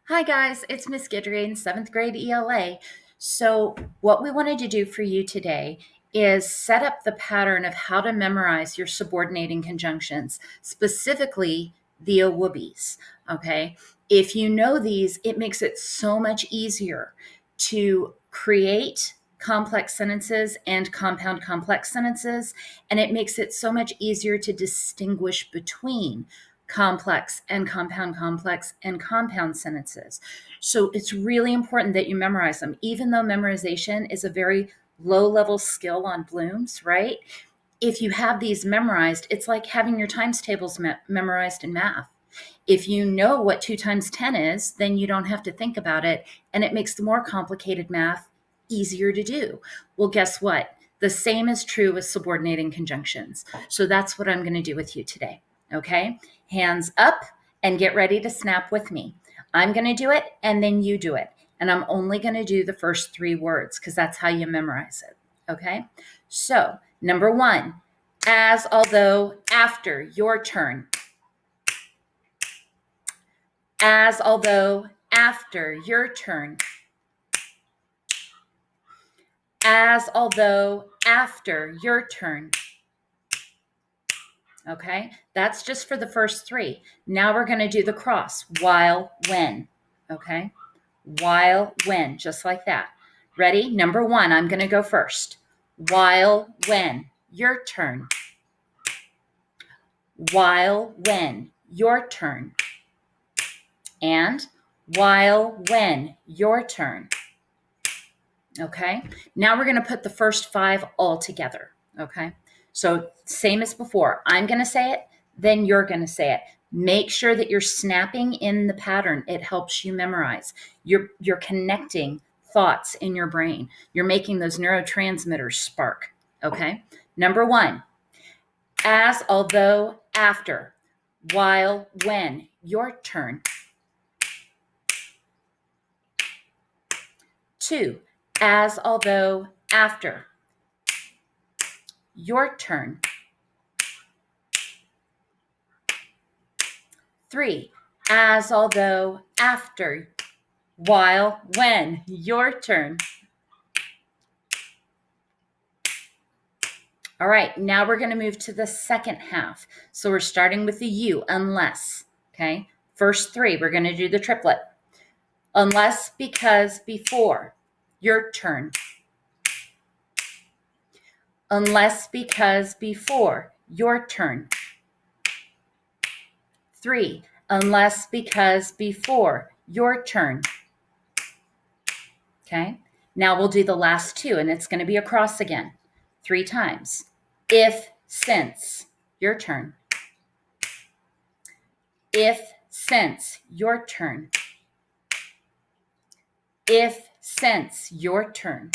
Hi guys, it's Miss Guidry in 7th grade ELA. So what we wanted to do for you today is set up the pattern of how to memorize your subordinating conjunctions, specifically the AWUBIS, okay? If you know these, it makes it so much easier to create complex sentences and compound complex sentences, and it makes it so much easier to distinguish between complex and compound sentences. So it's really important that you memorize them, even though memorization is a very low level skill on Bloom's, right? If you have these memorized, it's like having your times tables memorized in math. If you know what 2 times 10 is, then you don't have to think about it, and it makes the more complicated math easier to do. Well, guess what? The same is true with subordinating conjunctions. So that's what I'm going to do with you today. Okay? Hands up and get ready to snap with me. I'm going to do it and then you do it. And I'm only going to do the first 3 words because that's how you memorize it. Okay? So, number 1, as, although, after, your turn. As, although, after, your turn. As, although, after, your turn. Okay, that's just for the first 3. Now we're going to do the cross, while, when. Okay, while, when, just like that. Ready? Number 1, I'm going to go first. While, when, your turn. While, when, your turn. And while, when, your turn. Okay, now we're going to put the first 5 all together. Okay, so same as before. I'm going to say it, then you're going to say it. Make sure that you're snapping in the pattern. It helps you memorize. You're connecting thoughts in your brain. You're making those neurotransmitters spark. Okay, number 1, as, although, after, while, when, your turn. 2, as, although, after, your turn. 3, as, although, after, while, when, your turn. All right, now we're going to move to the second half. So we're starting with the U, unless, okay? First 3, we're going to do the triplet. Unless, because, before, your turn. Unless, because, before, your turn. 3, unless, because, before, your turn. Okay, now we'll do the last 2, and it's going to be a cross again, 3 times. If, since, your turn. If, since, your turn. If, since, your turn.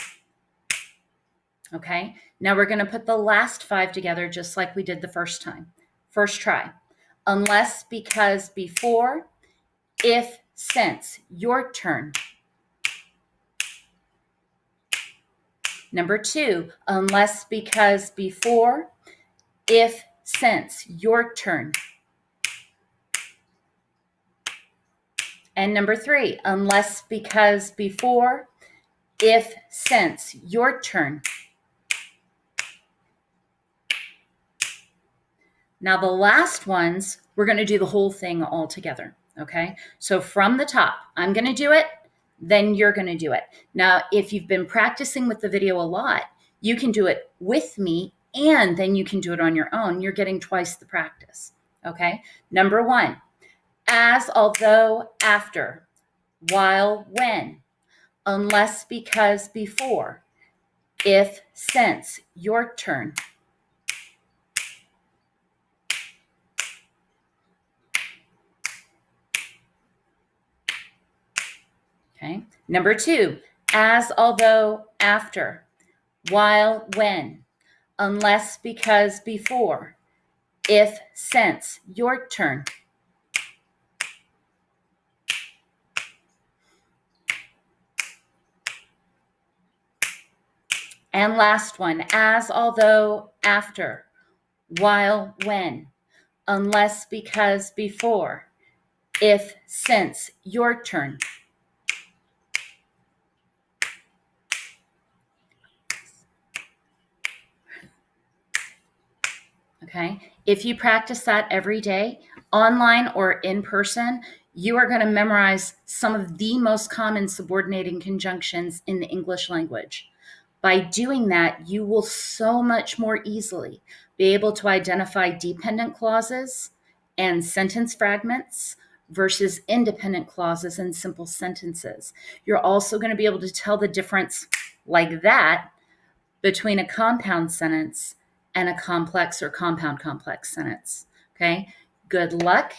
Okay, now we're going to put the last 5 together just like we did the first time. First try. Unless, because, before, if, since, your turn. Number 2, unless, because, before, if, since, your turn. And number 3, unless, because, before, if, since, your turn. Now the last ones, we're going to do the whole thing all together, okay? So from the top, I'm going to do it, then you're going to do it. Now, if you've been practicing with the video a lot, you can do it with me, and then you can do it on your own. You're getting twice the practice, okay? Number 1, as, although, after, while, when, unless, because, before, if, since, your turn. Okay. Number 2, as, although, after, while, when, unless, because, before, if, since, your turn. And last one, as, although, after, while, when, unless, because, before, if, since, your turn. Okay. If you practice that every day, online or in person, you are going to memorize some of the most common subordinating conjunctions in the English language. By doing that, you will so much more easily be able to identify dependent clauses and sentence fragments versus independent clauses and simple sentences. You're also going to be able to tell the difference like that between a compound sentence and a complex or compound complex sentence. Okay. Good luck.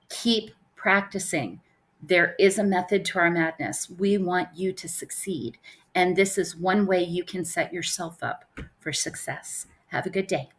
Keep practicing. There is a method to our madness. We want you to succeed. And this is one way you can set yourself up for success. Have a good day.